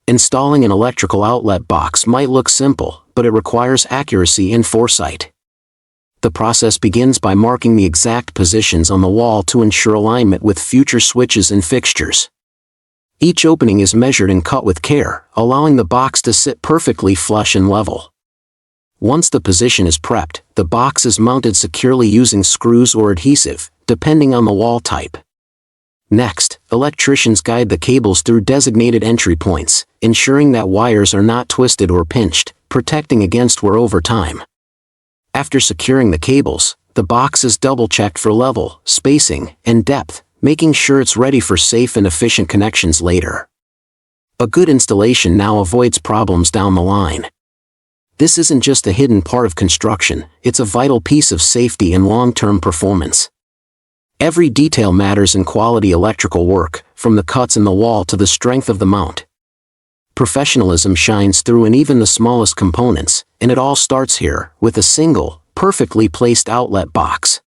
Installing an electrical outlet box might look simple, but it requires accuracy and foresight. The process begins by marking the exact positions on the wall to ensure alignment with future switches and fixtures. Each opening is measured and cut with care, allowing the box to sit perfectly flush and level. Once the position is prepped, the box is mounted securely using screws or adhesive, depending on the wall type. Next, electricians guide the cables through designated entry points, ensuring that wires are not twisted or pinched, protecting against wear over time. After securing the cables, the box is double-checked for level, spacing, and depth, making sure it's ready for safe and efficient connections later. A good installation now avoids problems down the line. This isn't just a hidden part of construction, it's a vital piece of safety and long-term performance. Every detail matters in quality electrical work, from the cuts in the wall to the strength of the mount. Professionalism shines through in even the smallest components, and it all starts here, with a single, perfectly placed outlet box.